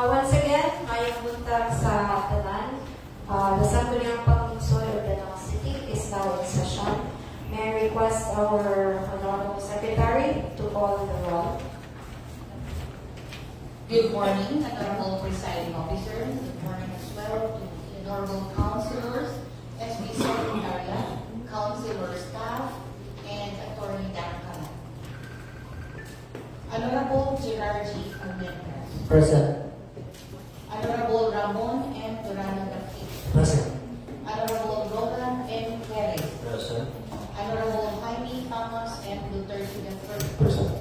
Once again, ngayong buntag sa tanan, the Sangguniang Panglunsod of Danang City is now in session. May I request our Honorable Secretary to call the roll. Good morning, Honorable Presiding Officer. Good morning as well to the Honorable Councilors, SB Secretariat, Councilor staff, and Attorney Dan Kaman. Honorable Gerard G. Almendras. Present. Honorable Ramon M. Durano Garcia. Present. Honorable Roland M. Perez. Present. Honorable Jaime Thomas M. Duterte III. Present.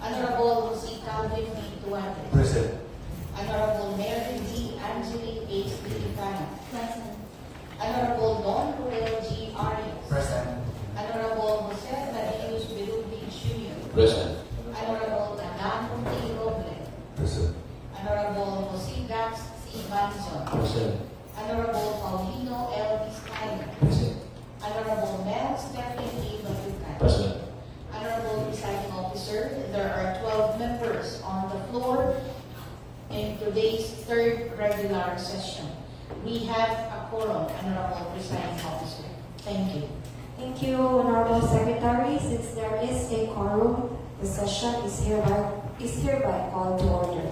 Honorable Jose Calvin B. Duarte. Present. Honorable Mary D. Angeline H. Pilipano. Present. Honorable Don Ruel G. Arias. Present. Honorable Jose Matheus Bilubi Jr. Present. Honorable Adan T. Roble. Present. Honorable Jose Dax C. Banzon. Present. Honorable Paulino L. Vizcaino. Present. Honorable Mel Stephanie A. Balucan. Present. Honorable Presiding Officer, there are 12 members on the floor in today's third regular session. We have a quorum, Honorable Presiding Officer. Thank you. Thank you, Honorable Secretary. Since there is a quorum, the session is hereby called to order.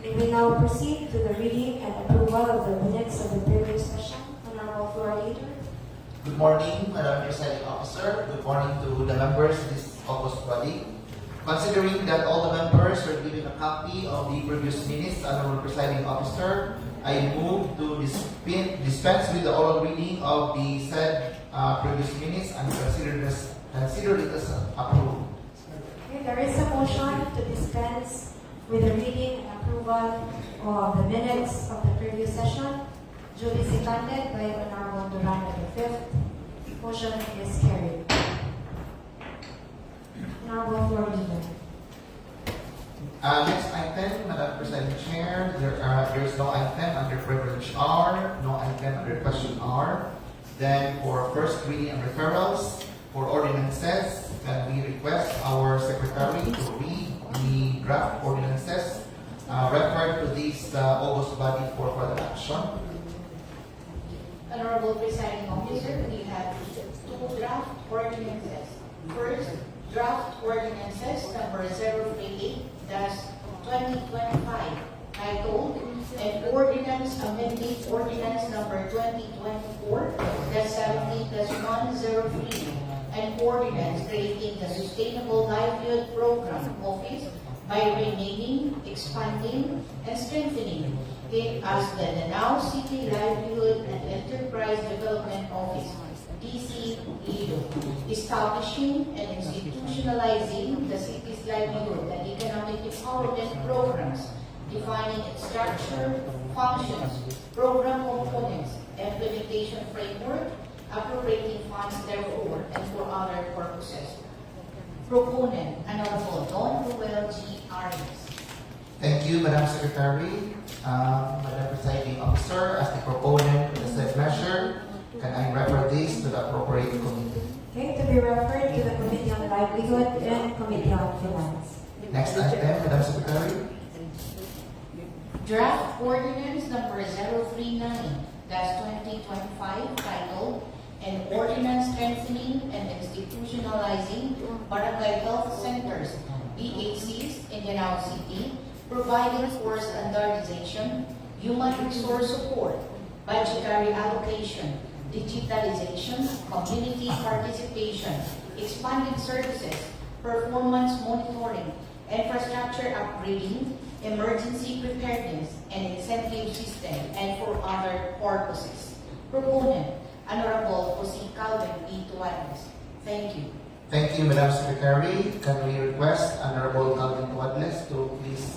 We will now proceed to the reading and approval of the minutes of the previous session. Honorable Floor Leader. Good morning, Madam Presiding Officer. Good morning to the members of this august body. Considering that all the members were given a copy of the previous minutes, Honorable Presiding Officer, I move to dispense with the oral reading of the said previous minutes and consider it as approved. Okay, there is a motion to dispense with the reading and approval of the minutes of the previous session, duly seconded by Honorable Durante V. Motion is carried. Honorable Floor Leader. Next item, Madam Presiding Chair, there is no item under privilege R, no item under question R. Then for first reading and referrals, for ordinances, can we request our Secretary to read the draft ordinances referred to this August body for further action? Honorable Presiding Officer, we have two draft ordinances. First, draft ordinances number 038-2025, titled An Ordinance Amending Ordinance number 2024-70-103, an ordinance creating the Sustainable Livelihood Program Office by renaming, expanding, and strengthening it as the Danao City Livelihood and Enterprise Development Office, DC-LIDO, establishing and institutionalizing the city's livelihood and economic empowerment programs, defining its structure, functions, program components, implementation framework, appropriating funds therefore, and for other purposes. Proponent, Honorable Don Ruel G. Arias. Thank you, Madam Secretary. Madam Presiding Officer, as the proponent of the said measure, can I refer this to the appropriate committee? Okay, to be referred to the Committee on Livelihood and Committee on Finance. Next item, Madam Secretary. Draft Ordinance number 039-2025, titled An Ordinance Strengthening and Institutionalizing Barangay Health Centers, BHCs in Danao City, providing for standardization, human resource support, budgetary allocation, digitalization, community participation, expanded services, performance monitoring, infrastructure upgrading, emergency preparedness, and incentive system, and for other purposes. Proponent, Honorable Jose Calvin B. Duarte. Thank you. Thank you, Madam Secretary. Can we request Honorable Calvin Tuadles to please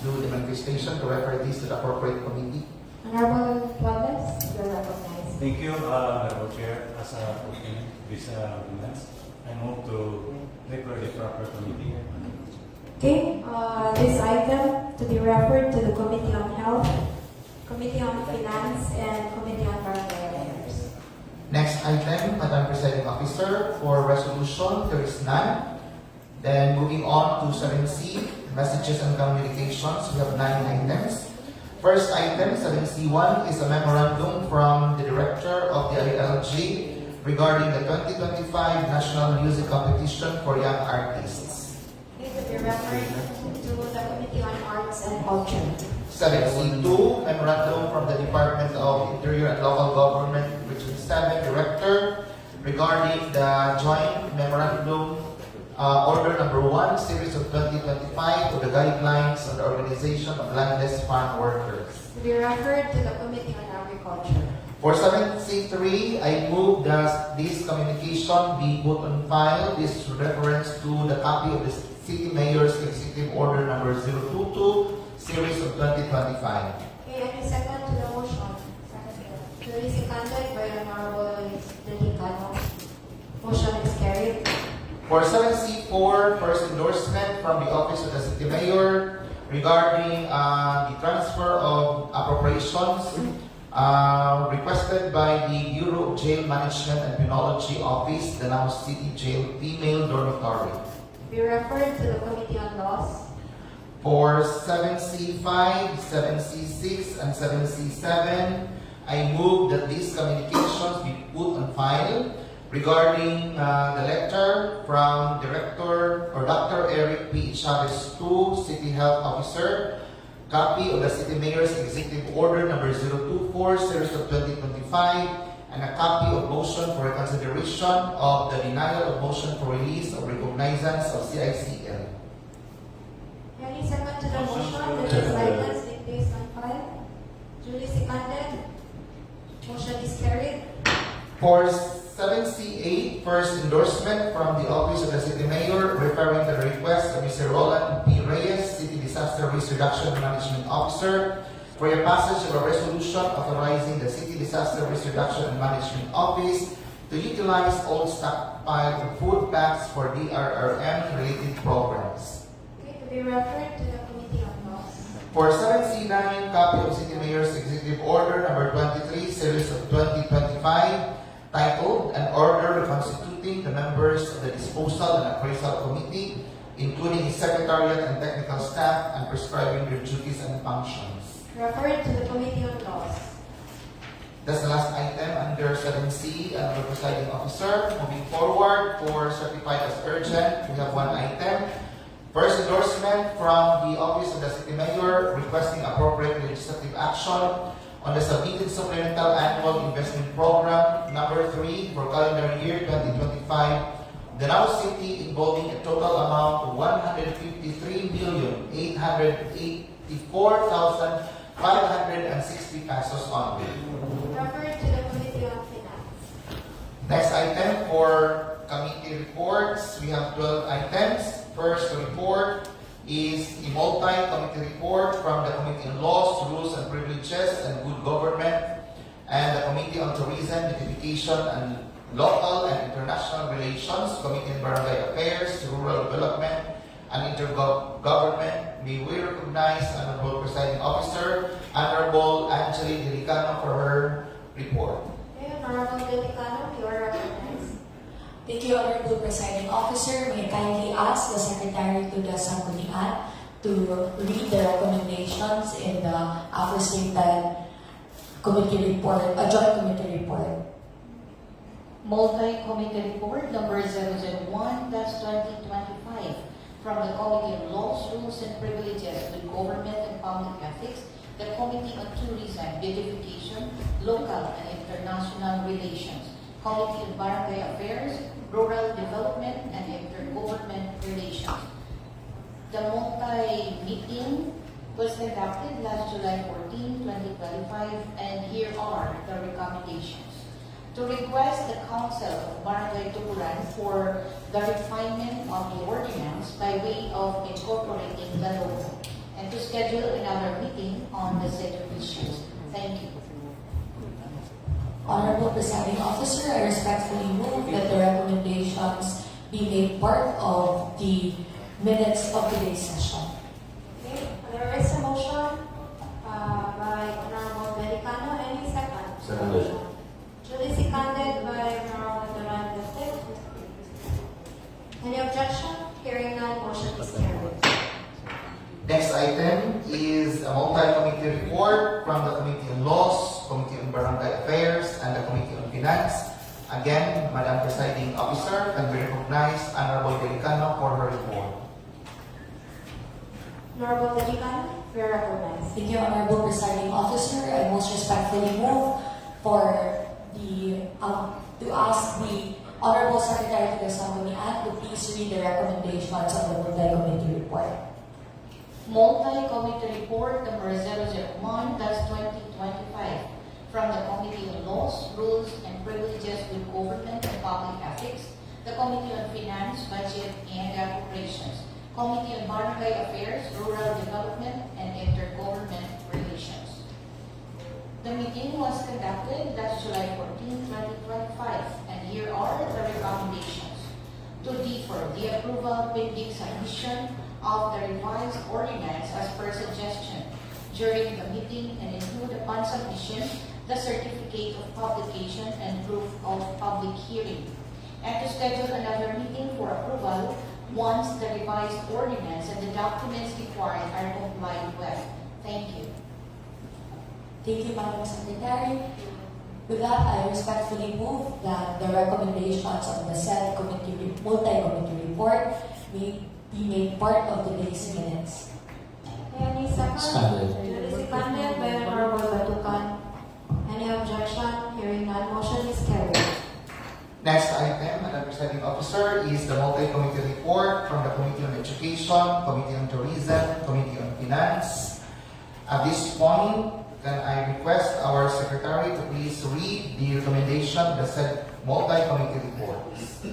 do the manifestation to refer this to the appropriate committee? Honorable Tuadles, you're recognized. Thank you, Honorable Chair. As a proponent of this ordinance, I move to refer the proper committee. Okay, this item to be referred to the Committee on Health, Committee on Finance, and Committee on Barangay Affairs. Next item, Madam Presiding Officer, for resolution, there is none. Then moving on to 7C, messages and communications, we have 9 items. First item, 7C1, is a memorandum from the Director of the ILG regarding the 2025 National Music Competition for Young Artists. Okay, to be referred to the Committee on Arts and Culture. 7C2, memorandum from the Department of Interior and Local Government, Region 7 Director regarding the joint memorandum order number 1, series of 2025 for the guidelines on the organization of landless farm workers. To be referred to the Committee on Agriculture. For 7C3, I move that this communication be put on file. This is reference to the copy of the City Mayor's Executive Order number 022, series of 2025. Okay, any second to the motion? Duly seconded by Honorable Delicano. Motion is carried. For 7C4, first endorsement from the Office of the City Mayor regarding the transfer of appropriations requested by the Bureau of Jail Management and Penology Office, the Danao City Jail Female Dormitory. Be referred to the Committee on Laws. For 7C5, 7C6, and 7C7, I move that these communications be put on file regarding the letter from Director or Dr. Eric P. Chavez II, City Health Officer, copy of the City Mayor's Executive Order number 024, series of 2025, and a copy of motion for reconsideration of the denial of motion for release of recognizance of CICL. Any second to the motion that these items be placed on file? Duly seconded. Motion is carried. For 7C8, first endorsement from the Office of the City Mayor referring to the request of Mr. Roland P. Reyes, City Disaster Risk Reduction Management Officer, for a passage of a resolution authorizing the City Disaster Risk Reduction and Management Office to utilize old stockpile of food packs for DRRM-related programs. Okay, to be referred to the Committee on Laws. For 7C9, copy of City Mayor's Executive Order number 23, series of 2025, titled An Order Constituting the Members of the Disposal and Appraisal Committee, including its Secretariat and Technical Staff, and prescribing their duties and functions. Referred to the Committee on Laws. That's the last item under 7C, the presiding officer. Moving forward, for certified as urgent, we have one item. First endorsement from the Office of the City Mayor requesting appropriate legislative action on the submitted supplemental annual investment program number 3 for calendar year 2025, Danao City, involving a total amount of 153,884,560 pesos only. Referred to the Committee on Finance. Next item for committee reports, we have 12 items. First report is a multi-committee report from the Committee on Laws, Rules and Privileges and Good Government, and the Committee on Tourism, Beautification and Local and International Relations, Committee on Barangay Affairs, Rural Development and Intergovernment. May we recognize Honorable Presiding Officer, Honorable Angeline Delicano, for her report. Okay, Honorable Delicano, you are recognized. Thank you, Honorable Presiding Officer. May I kindly ask the Secretary to the Sanggunian to read the recommendations in the aforestated committee report, a joint committee report. Multi-committee report number 001-2025 from the Committee on Laws, Rules and Privileges, Good Government and Public Ethics, the Committee on Tourism, Beautification, Local and International Relations, Committee on Barangay Affairs, Rural Development and Intergovernment Relations. The multi-meeting was conducted last July 14, 2025, and here are the recommendations. To request the Council of Barangay Tukuran for the refinement of the ordinance by way of incorporating the logo, and to schedule another meeting on the said issues. Thank you. Honorable Presiding Officer, I respectfully move that the recommendations be made part of the minutes of today's session. Okay, there is a motion by Honorable Delicano. Any second? Seconded. Duly seconded by Honorable Durante. Any objection? Hearing none, motion is carried. Next item is a multi-committee report from the Committee on Laws, Committee on Barangay Affairs, and the Committee on Finance. Again, Madam Presiding Officer, can we recognize Honorable Delicano for her report. Honorable Delicano, you are recognized. Thank you, Honorable Presiding Officer. I most respectfully move for the to ask the Honorable Secretary to the Sanggunian to please read the recommendations of the multi-committee report. Multi-committee report number 001-2025 from the Committee on Laws, Rules, and Privileges with Government and Public Ethics, the Committee on Finance, Budget, and Appropriations, Committee on Barangay Affairs, Rural Development, and Intergovernment Relations. The meeting was conducted last July 14, 2025, and here are the recommendations. To defer the approval pending submission of the revised ordinance as per suggestion during the meeting and include upon submission the certificate of publication and proof of public hearing, and to schedule another meeting for approval once the revised ordinance and the documents required are complied with. Thank you. Thank you, Madam Secretary. With that, I respectfully move that the recommendations of the said multi-committee report may be made part of today's minutes. Any second? Seconded. Duly seconded by Honorable Batucan. Any objection? Hearing none, motion is carried. Next item, Madam Presiding Officer, is the multi-committee report from the Committee on Education, Committee on Tourism, Committee on Finance. At this point, can I request our Secretary to please read the recommendation of the said multi-committee reports.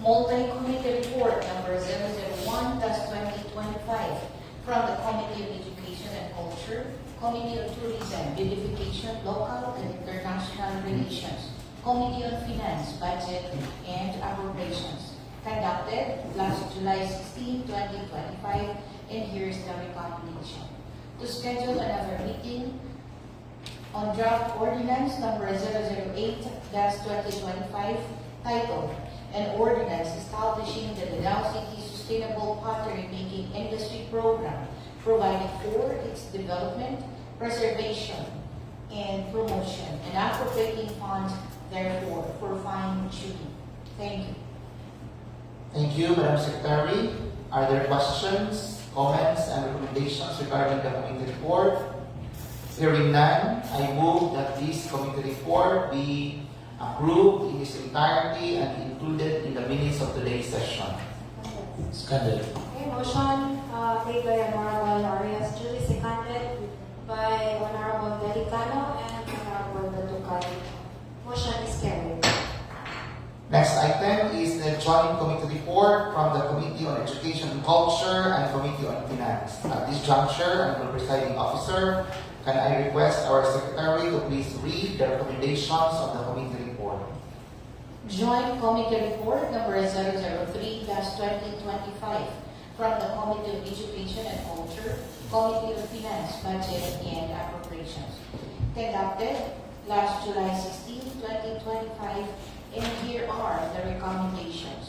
Multi-Committee Report number 001-2025 from the Committee on Education and Culture, Committee on Tourism, Beautification, Local and International Relations, Committee on Finance, Budget, and Appropriations. Conducted last July 16, 2025, and here's the recommendation. To schedule another meeting on draft ordinance number 008-2025 titled An Ordinance Establishing the Danao City Sustainable Pottery Making Industry Program, providing for its development, preservation, and promotion, and appropriating funds therefore for fine-tuning. Thank you. Thank you, Madam Secretary. Are there questions, comments, and recommendations regarding the committee report? Hearing none, I move that this committee report be approved in its entirety and included in the minutes of today's session. Seconded. Okay, motion made by Honorable Arias, duly seconded by Honorable Delicano and Honorable Batucan. Motion is carried. Next item is the joint committee report from the Committee on Education and Culture and Committee on Finance. At this juncture, I'm the presiding officer. Can I request our secretary to please read the recommendations of the committee report? Joint Committee Report number 003-2025 from the Committee on Education and Culture, Committee on Finance, Budget, and Appropriations. Conducted last July 16, 2025, and here are the recommendations.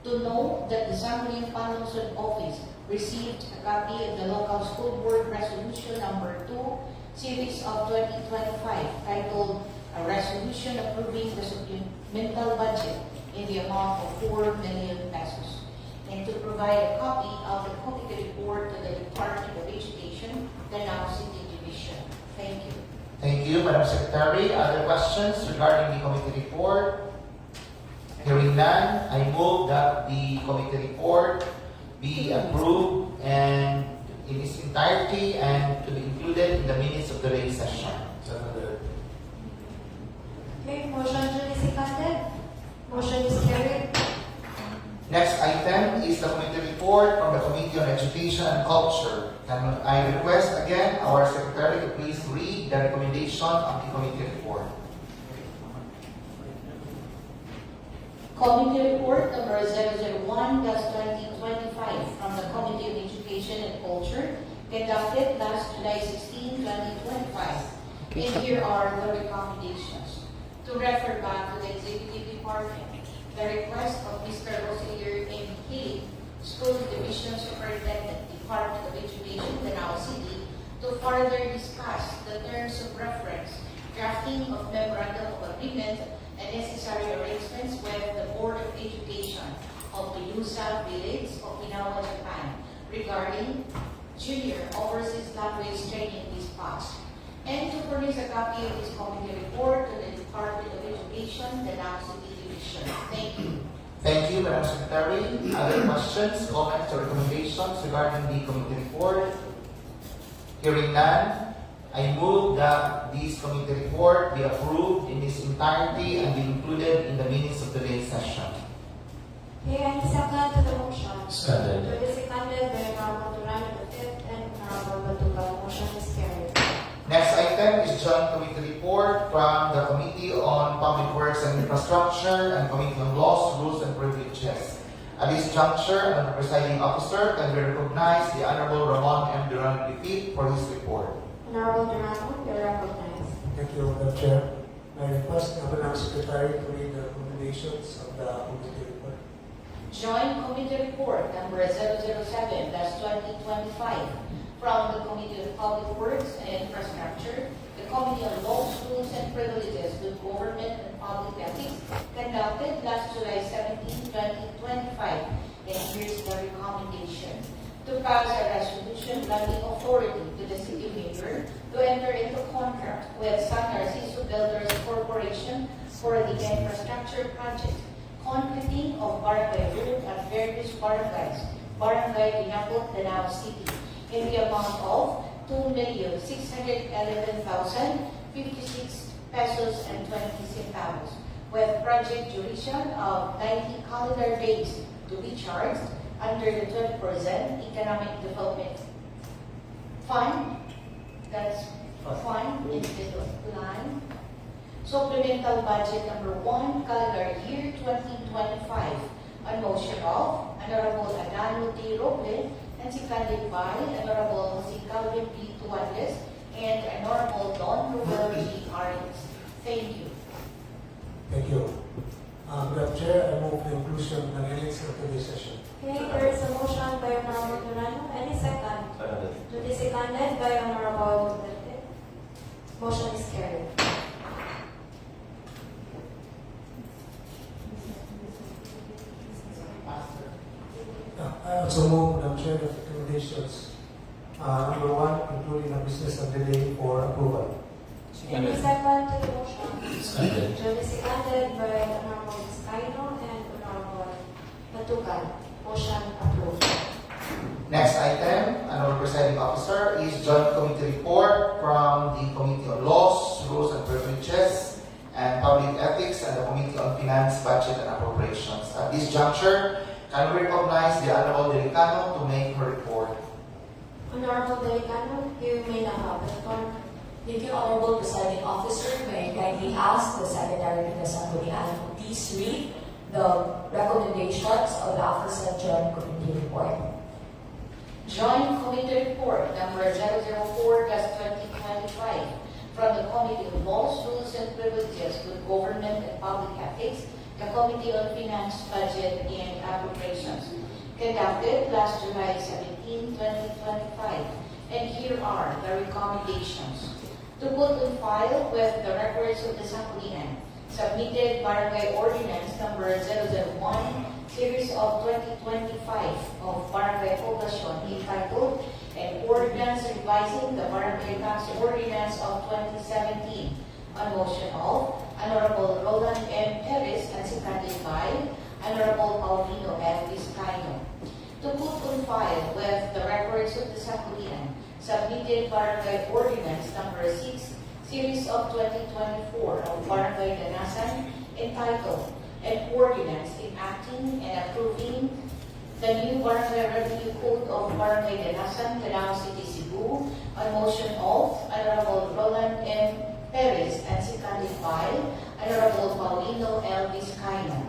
To note that the Sangguniang Panlungsod Office received a copy of the Local School Board Resolution number 2, Series of 2025, titled A Resolution Approving the Supplemental Budget in the amount of 4 million pesos, and to provide a copy of the committee report to the Department of Education, Danao City Division. Thank you. Thank you, Madam Secretary. Other questions regarding the committee report? Hearing none, I move that the committee report be approved and in its entirety and to be included in the minutes of today's session. Okay, motion duly seconded. Motion is carried. Next item is the committee report from the Committee on Education and Culture. Can I request again our secretary to please read the recommendation of the committee report? Committee Report number 001-2025 from the Committee on Education and Culture, conducted last July 16, 2025. And here are the recommendations. To refer back to the Executive Department, the request of Mr. Rosier M. Haley, School Division Superintendent, Department of Education, Danao City, to further discuss the terms of reference, drafting of memorandum of agreement, and necessary arrangements with the Board of Education of Bilusa Village, Okinawa, Japan, regarding junior overseas language training dispatch, and to furnish a copy of this committee report to the Department of Education, Danao City Division. Thank you. Thank you, Madam Secretary. Other questions, comments, or recommendations regarding the committee report? Hearing none, I move that this committee report be approved in its entirety and be included in the minutes of today's session. Okay, any second to the motion? Seconded. Duly seconded by Honorable Durano the fifth and Honorable Batugan. Motion is carried. Next item is joint committee report from the Committee on Public Works and Infrastructure and Committee on Laws, Rules, and Privileges. At this juncture, the presiding officer can we recognize the Honorable Ramon M. Duran Defeat for his report. Honorable Durano, you're recognized. Thank you, Madam Chair. I request the Honorable Secretary to read the recommendations of the committee report. Joint Committee Report number 007-2025 from the Committee on Public Works and Infrastructure, the Committee on Laws, Rules, and Privileges with Government and Public Ethics conducted last July 17, 2025. And here's the recommendation. To pass a resolution granting authority to the City Mayor to enter into contract with San Narciso Builders Corporation for the infrastructure project concreting of Barangay Road at various barangays, Barangay Dinapot, Danao City, in the amount of 2,611,056 pesos and 20 centavos, with project duration of 90 calendar days to be charged under the 20% Economic Development Fund. That's fund in the line. Supplemental Budget number 1, calendar year 2025, on motion of Honorable Adano T. Roble and seconded by Honorable si Calvin P. Tuanles and Honorable Don Ruel G. Arias. Thank you. Thank you. Madam Chair, I move the inclusion of the minutes of today's session. Okay, there is a motion by Honorable Durano. Any second? Duly seconded by Honorable Duterte. Motion is carried. I also move, Madam Chair, the recommendations. Number 1, including the business of the day for approval. Any second to the motion? Seconded. Duly seconded by Honorable Vizcaino and Honorable Batugan. Motion approved. Next item, Honorable Presiding Officer, is joint committee report from the Committee on Laws, Rules, and Privileges and Public Ethics and the Committee on Finance, Budget, and Appropriations. At this juncture, can we recognize the Honorable Delicano to make her report? Honorable Delicano, you may now have the floor. Thank you, Honorable Presiding Officer. May I kindly ask the Secretary to the Sanggunian to please read the recommendations of the aforesaid Joint Committee Report. Joint Committee Report number 004-2025 from the Committee on Laws, Rules, and Privileges with Government and Public Ethics, the Committee on Finance, Budget, and Appropriations, conducted last July 17, 2025. And here are the recommendations. To put on file with the records of the Sanggunian, submitted Barangay Ordinance number 001, Series of 2025 of Barangay Poblacion entitled An Ordinance Revising the Barangay Tax Ordinance of 2017 on motion of Honorable Roland M. Perez and seconded by Honorable Paulino F. Vizcaino. To put on file with the records of the Sanggunian, submitted Barangay Ordinance number 6, Series of 2024 of Barangay Danasan entitled An Ordinance Enacting and Approving the new Barangay Revenue Code of Barangay Danasan, Danao City, Cebu, on motion of Honorable Roland M. Perez and seconded by Honorable Paulino L. Vizcaino.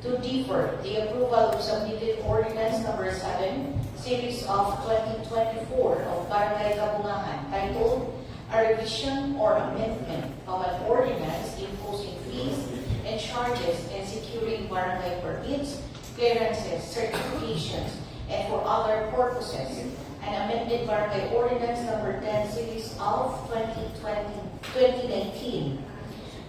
To defer the approval of submitted ordinance number 7, series of 2024 of Barangay Kabungahan, titled A Revision or Amendment of an Ordinance Imposing Fees and Charges and Securing Barangay Permits, Clearances, Certifications, and for other purposes, an amended Barangay Ordinance number 10, series of 2019,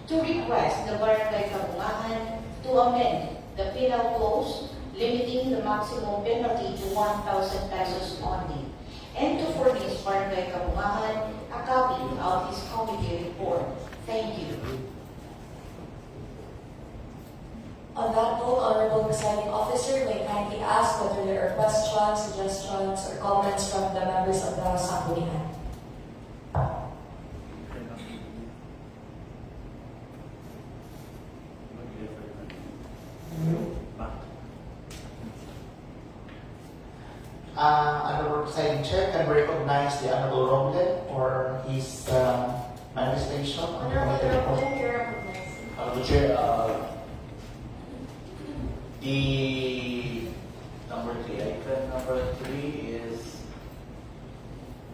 to request the Barangay Kabungahan to amend the penal clause limiting the maximum penalty to 1,000 pesos only, and to furnish Barangay Kabungahan a copy of this committee report. Thank you. On that note, Honorable Presiding Officer, may I kindly ask whether there are questions, suggestions, or comments from the members of the Sanggunian. Honorable Presiding Chair, can we recognize the Honorable Roble for his manifestation on the Honorable committee report? Robles, you're recognized. Honorable Chair, the number 3, item number 3 is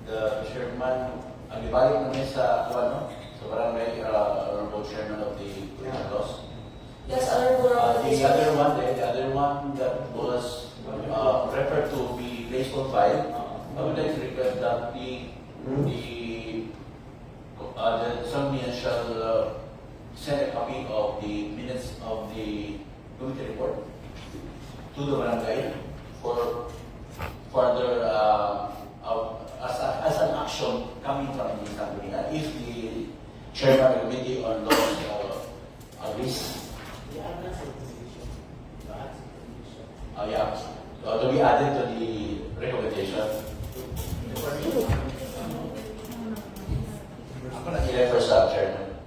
the chairman, ang ibalik namin sa barangay, Honorable Chairman of the Police Laws. Yes, Honorable Robles. The other one that was referred to be placed on file, I would like to request that the Somnian shall send a copy of the minutes of the committee report to the barangay for further as an action coming from the Sangguniang if the chairman of the committee on laws agrees. To be added to the recommendation. Ako na i-refer sa chairman.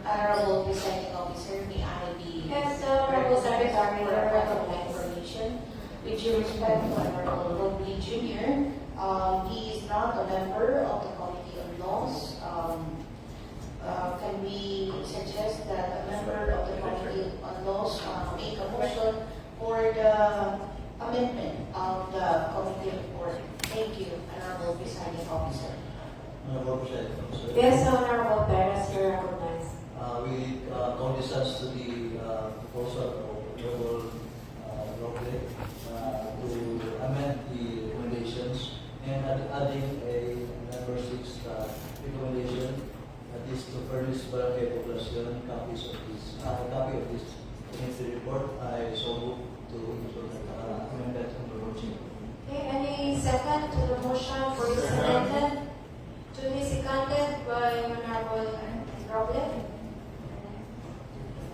Honorable Presiding Officer, may I be Yes, Honorable Secretary, for you're a record recognized. information. With due respect to Honorable Robley Jr., he is not a member of the Committee on Laws. Can we suggest that a member of the Committee on Laws make a motion for the amendment of the committee report? Thank you, Honorable Presiding Officer. Yes, Honorable Perez, you're recognized. We cognizance to the proposal of Honorable Roble to amend the recommendations and adding a number 6 recommendation, that is to furnish barangay population copies of this copy of this committee report. I so move to amend that motion. Okay, any second to the motion for this amendment? To be seconded by Honorable Robles.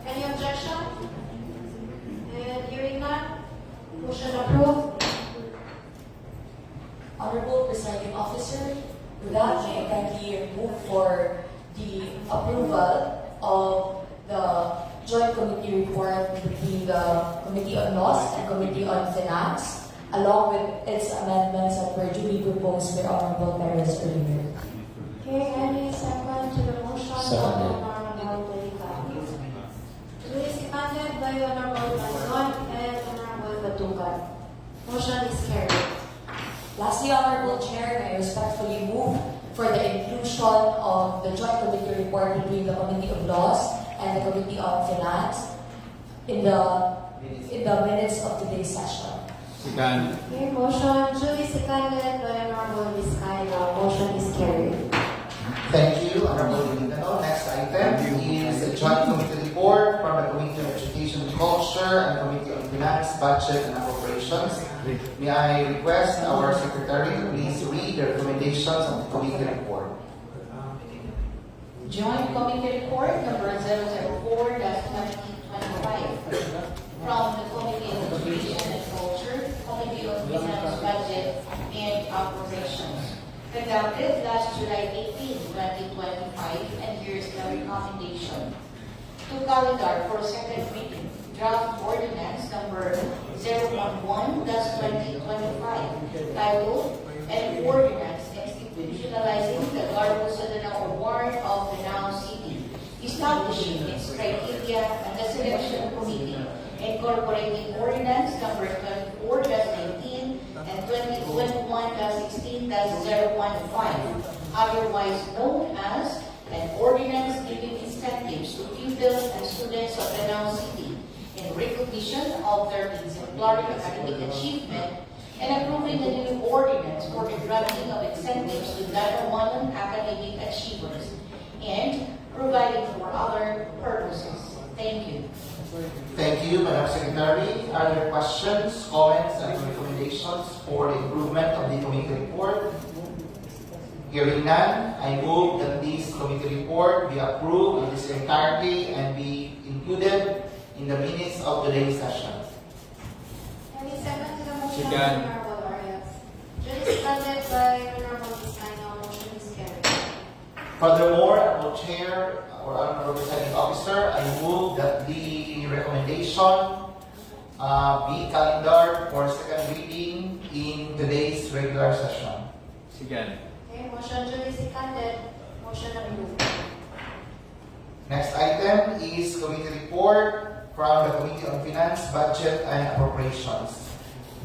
Any objection? And hearing none, motion approved. Honorable Presiding Officer, with that, may I kindly move for the approval of the joint committee report between the Committee on Laws and Committee on Finance, along with its amendments that were duly proposed by Honorable Perez earlier. Okay, any second to the motion? Seconded. Honorable Delicado. Duly seconded by Honorable Manon and Honorable Batugan. Motion is carried. Lastly, Honorable Chair, I respectfully move for the inclusion of the joint committee report between the Committee of Laws and the Committee on Finance in the minutes of today's session. Second. Okay, motion duly seconded by Honorable Vizcaino. Motion is carried. Thank you, Honorable Delicado. Next item is a joint committee report from the Committee on Education and Culture and Committee on Finance, Budget and Appropriations. May I request our secretary to please read the recommendations of the committee report. Joint Committee Report number 004-2025 from the Committee on Education and Culture, Committee on Finance, Budget, and Operations. Conducted last July 18, 2025, and here's the recommendation. To calendar for second reading, draft ordinance number 011-2025, titled An Ordinance Institutionalizing the Garbo Sudanao Award of Danao City, establishing its criteria and the selection committee, incorporating ordinance number 24-19 and 2021-16-015, otherwise known as an ordinance giving incentives to pupils and students of Danao City in recognition of their exemplary academic achievement, and approving a new ordinance for the granting of incentives to Danawanan academic achievers, and providing for other purposes. Thank you. Thank you, Madam Secretary. Are there questions, comments, and recommendations for the improvement of the committee report? Hearing none, I move that this committee report be approved in its entirety and be included in the minutes of today's session. Any second to the motion? Second. Honorable Arias. Duly seconded by Honorable Vizcaino. Motion is carried. Furthermore, Honorable Chair or Honorable Presiding Officer, I move that the recommendation B. Calendar for second reading in today's regular session. Second. Okay, motion duly seconded. Motion approved. Next item is committee report from the Committee on Finance, Budget, and Appropriations.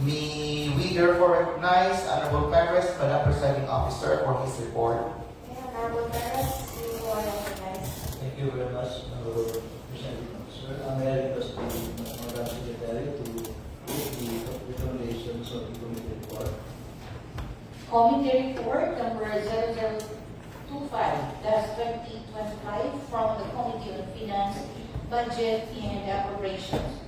May we therefore recognize Honorable Perez, Madam Presiding Officer, for his report. Okay, Honorable Perez, you are recognized. Thank you very much, Honorable Presiding Officer. May I request the Madam Secretary to read the recommendations of the committee report. Committee report number 0025-2025 from the Committee on Finance, Budget, and Appropriations.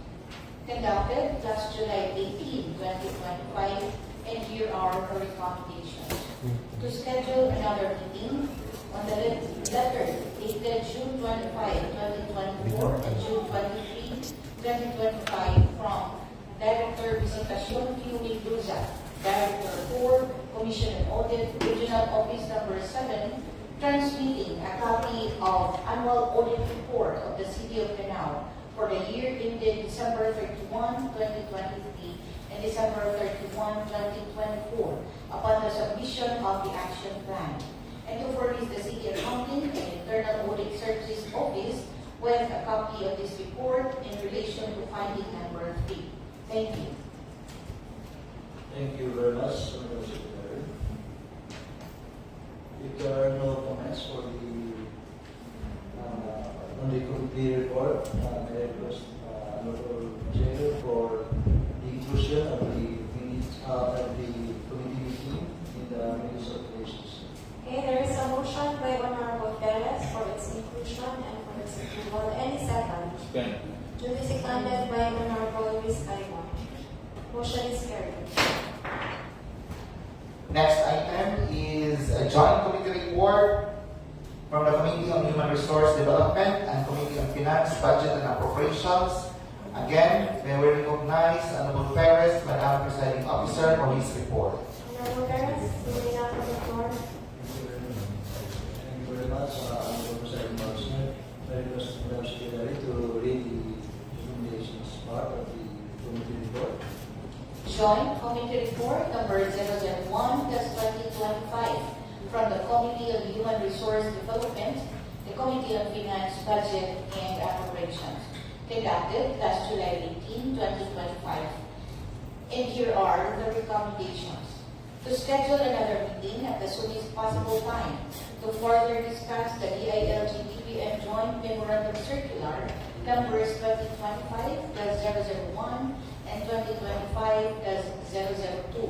Conducted last July 18, 2025, and here are the recommendations. To schedule another meeting on the letter dated June 25, 2024 and June 23, 2025 from Director Visitacion Q. Mendoza, Director 4, Commission and Audit, Regional Office number 7, transmitting a copy of Annual Audit Report of the City of Canao for the year ended December 31, 2023 and December 31, 2024 upon the submission of the action plan, and to furnish the City Accounting and Internal Audit Services Office with a copy of this report in relation to finding number 3. Thank you. Thank you very much, Honorable Secretary. If there are no comments for the on the committee report, may I request Honorable Chair for the inclusion of the minutes of the committee meeting in the minutes of today's session. Okay, there is a motion by Honorable Perez for its inclusion and for its approval. Any second? Second. Duly seconded by Honorable Vizcaino. Motion is carried. Next item is a joint committee report from the Committee on Human Resource Development and Committee on Finance, Budget, and Appropriations. Again, may we recognize Honorable Perez, Madam Presiding Officer, for his report. Honorable Perez, you may now have the floor. Thank you very much, Honorable Presiding Officer. May I request Madam Secretary to read the recommendations part of the committee report. Joint Committee Report number 001-2025 from the Committee on Human Resource Development, the Committee on Finance, Budget, and Appropriations, conducted last July 18, 2025. And here are the recommendations. To schedule another meeting at the soonest possible time to further discuss the DILG-DBM Joint Memorandum Circular numbers 2025-001 and 2025-002,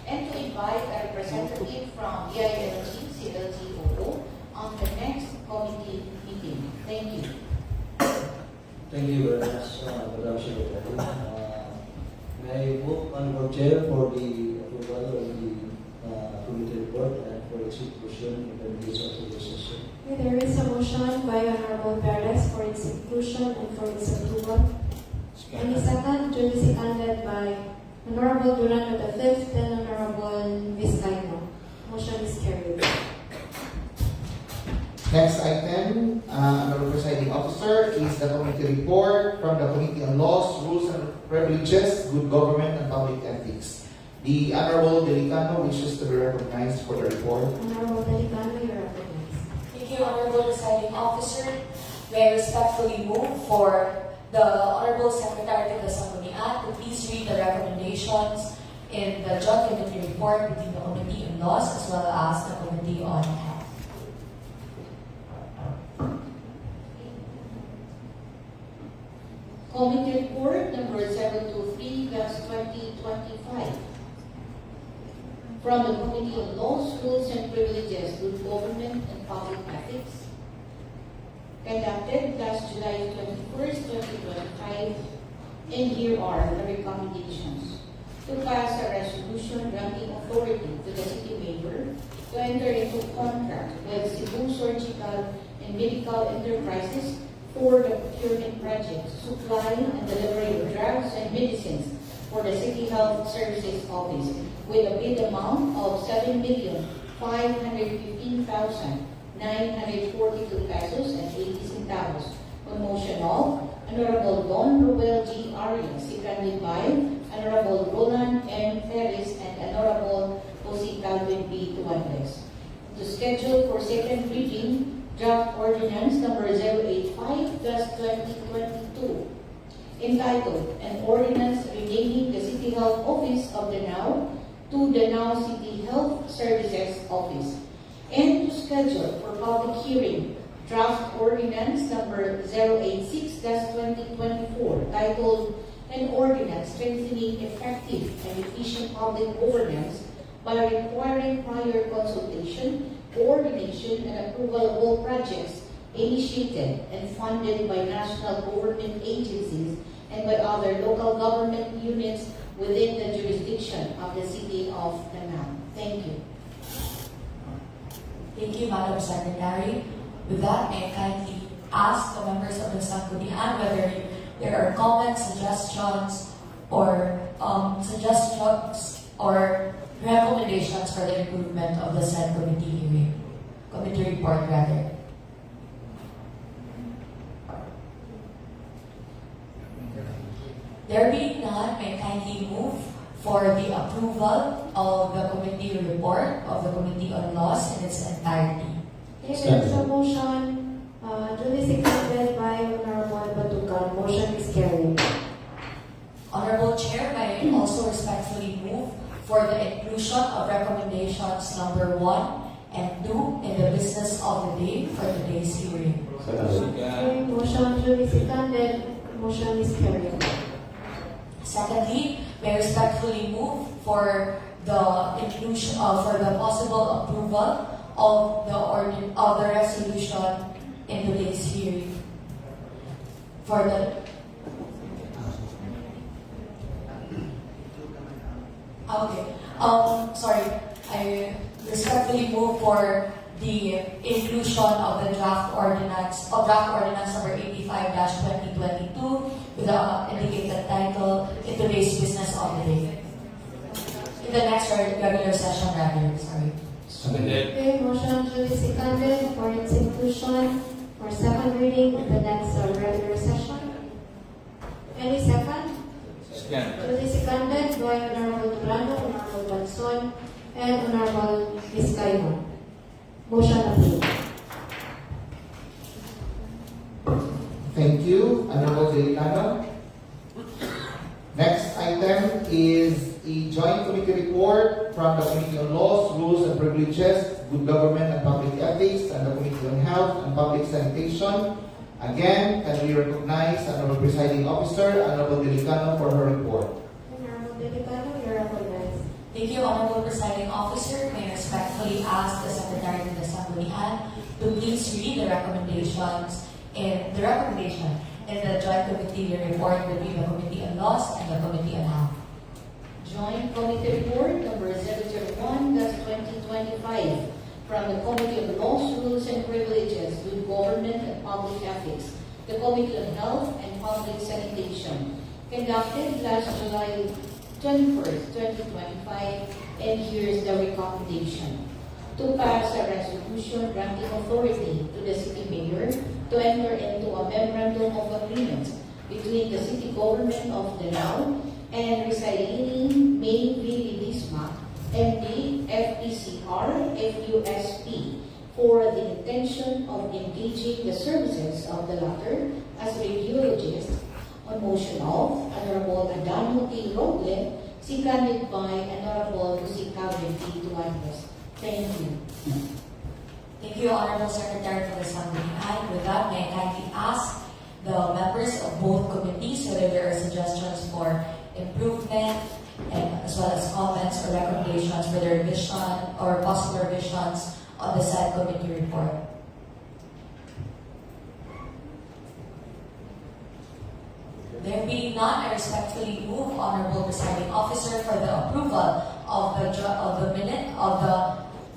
and to invite a representative from DILG CLGOO on the next committee meeting. Thank you. Thank you very much, Madam Secretary. May I move Honorable Chair for the approval of the committee report and for its inclusion in the minutes of today's session. Okay, there is a motion by Honorable Perez for its inclusion and for its approval. Any second? Duly seconded by Honorable Durano V and Honorable Vizcaino. Motion is carried. Next item, Honorable Presiding Officer, is the committee report from the Committee on Laws, Rules and Privileges, Good Government, and Public Ethics. The Honorable Delicano wishes to be recognized for the report. Honorable Delicano, you are recognized. Thank you, Honorable Presiding Officer. May I respectfully move for the Honorable Secretary to the Sangguniang to please read the recommendations in the joint committee report between the Committee on Laws as well as the Committee on Health. Committee Report number 023-2025 from the Committee on Laws, Rules and Privileges, Good Government and Public Ethics, conducted last July 21st, 2025, and here are the recommendations. To pass a resolution granting authority to the City Mayor to enter into contract with Cebu Surgical and Medical Enterprises for the procurement project, supply and delivery of drugs and medicines for the City Health Services Office with a bid amount of 7,515,942 pesos and 80 centavos. On motion of Honorable Don Ruel G. Arias, seconded by Honorable Roland M. Ferris and Honorable Jose Calvin B. Tuantes. To schedule for second reading, draft ordinance number 085/2022, entitled, An Ordinance Renaming the City Health Office of Danao to Danao City Health Services Office, and to schedule for public hearing, draft ordinance number 086/2024, titled, An Ordinance Strengthening Effective and Efficient Public Governance by requiring prior consultation, coordination, and approval of all projects initiated and funded by national government agencies and by other local government units within the jurisdiction of the City of Danao. Thank you. Thank you, Madam Secretary. With that, may I kindly ask the members of the Sanggunian whether there are comments, suggestions, or recommendations for the improvement of the said committee report rather. There being none, may I kindly move for the approval of the committee report of the Committee on Laws in its entirety. Okay, there's a motion, duly seconded by Honorable Batucan. Motion is carried. Honorable Chair, may I also respectfully move for the inclusion of recommendations number 1 and 2 in the business of the day for today's hearing. Okay, motion duly seconded. Motion is carried. Secondly, may I respectfully move for the inclusion for the possible approval of the resolution in today's hearing. For the I respectfully move for the inclusion of the draft ordinance number 85/2022 with the indicated title in today's business of the day. In the next regular session, sorry. Okay, motion duly seconded for its inclusion for second reading in the next regular session. Any second? Duly seconded by Honorable Durano, Honorable Banson, and Honorable Vizcaino. Motion approved. Thank you, Honorable Delicano. Next item is a joint committee report from the Committee on Laws, Rules and Privileges, Good Government and Public Ethics, and the Committee on Health and Public Sanitation. Again, can we recognize Honorable Presiding Officer, Honorable Delicano, for her report. Honorable Delicano, you're recognized. Thank you, Honorable Presiding Officer. May I respectfully ask the Secretary of the Sanggunian to please read the recommendation in the joint committee report between the Committee on Laws and the Committee on Health. Joint Committee Report number 001/2025 from the Committee on Laws, Rules and Privileges, Good Government and Public Ethics, the Committee on Health and Public Sanitation, conducted last July 21st, 2025, and here's the recommendation. To pass a resolution granting authority to the City Mayor to enter into a memorandum of agreement between the City Government of Danao and Rizalini May V. Ledesma, MD, FPCR, FUSP, for the intention of engaging the services of the latter as radiologist on motion of Honorable Adano T. Roble, seconded by Honorable Jose Calvin P. Tuantes. Thank you. Thank you, Honorable Secretary for the Sanggunian. With that, may I kindly ask the members of both committees whether there are suggestions for improvement and as well as comments or recommendations for their revision or possible revisions on the said committee report. There being none, I respectfully move, Honorable Presiding Officer, for the approval of the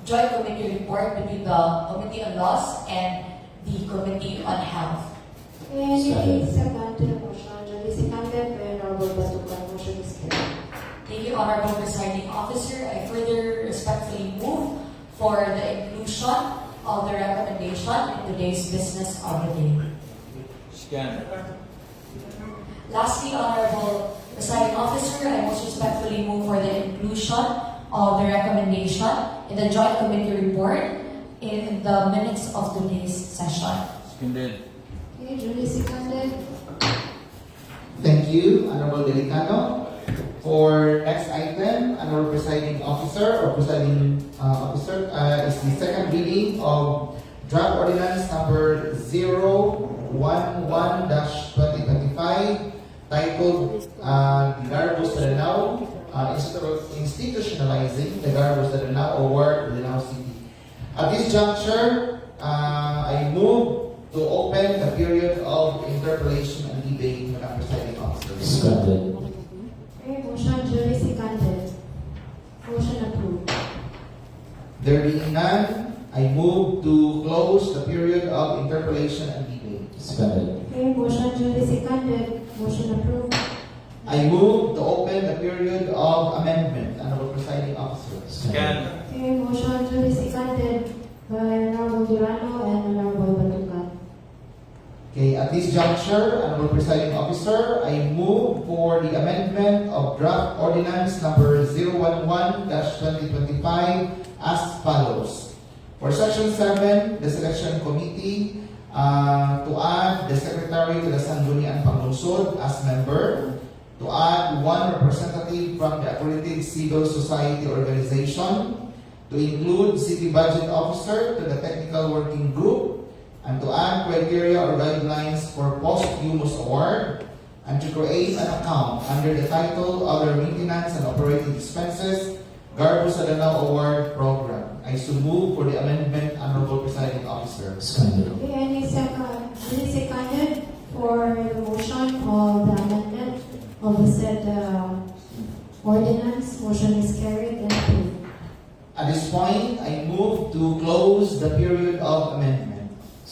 joint committee report between the Committee on Laws and the Committee on Health. Any second to the motion duly seconded by Honorable Batucan. Motion is carried. Thank you, Honorable Presiding Officer. I further respectfully move for the inclusion of the recommendation in today's business of the day. Lastly, Honorable Presiding Officer, I most respectfully move for the inclusion of the recommendation in the Joint Committee report in the minutes of today's session. Seconded. Okay, duly seconded. Thank you, Honorable Delicano. For next item, Honorable Presiding Officer or Presiding Officer, is the second reading of Draft Ordinance Number 011-2025 titled Garbo sa Danao, institutionalizing the Garbo sa Danao Award in Danao City. At this juncture, I move to open the period of interpellation and debate, Madam Presiding Officer. Okay, motion duly seconded. Motion approved. There being none, I move to close the period of interpellation and debate. Okay, motion duly seconded. Motion approved. I move to open the period of amendment, Honorable Presiding Officer. Okay, motion duly seconded by Honorable Durano and Honorable Batucan. Okay, at this juncture, Honorable Presiding Officer, I move for the amendment of Draft Ordinance Number 011-2025 as follows. For Section 7, the Selection Committee, to add the Secretary to the Sangguniang Panglungsod as member, to add one representative from the accredited civil society organization, to include City Budget Officer to the Technical Working Group, and to add criteria or guidelines for posthumous award, and to create an account under the title Other Maintenance and Operating Expenses, Garbo sa Danao Award Program. I so move for the amendment, Honorable Presiding Officer. Okay, any second, duly seconded for the motion of the amendment of the said ordinance. Motion is carried and approved. At this point, I move to close the period of amendment.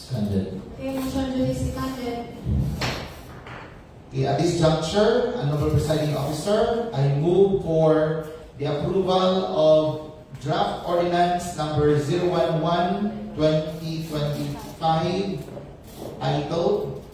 Okay, motion duly seconded. Okay, at this juncture, Honorable Presiding Officer, I move for the approval of Draft Ordinance Number 011-2025 titled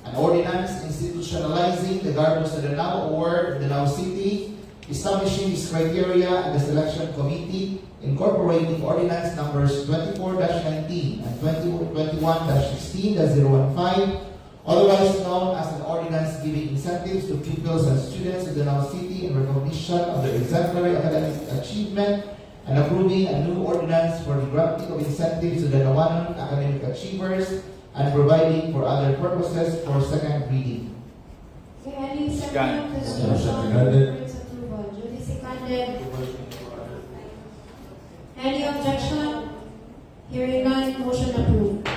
An Ordinance Institutionalizing the Garbo sa Danao Award in Danao City, establishing its criteria and the Selection Committee, incorporating Ordinance Numbers 24-19 and 21-16-015, otherwise known as an ordinance giving incentives to pupils and students in Danao City in recognition of their exemplary academic achievement, and approving a new ordinance for the granting of incentives to Danawanon academic achievers, and providing for other purposes for second reading. Okay, any second to the motion for its approval. Duly seconded. Any objection? Hearing none, motion approved.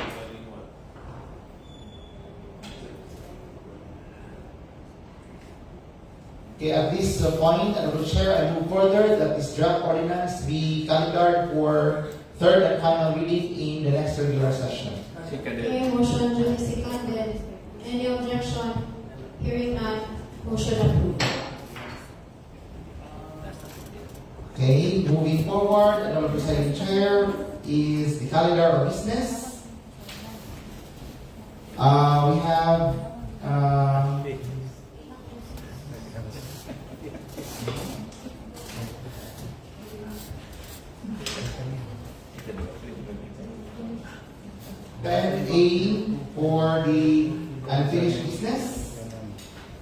Okay, at this point, Honorable Chair, I move further that this draft ordinance be calendared for third and final reading in the next regular session. Okay, motion duly seconded. Any objection? Hearing none, motion approved. Okay, moving forward, Honorable Presiding Chair, is the calendar of business. We have Then A for the unfinished business.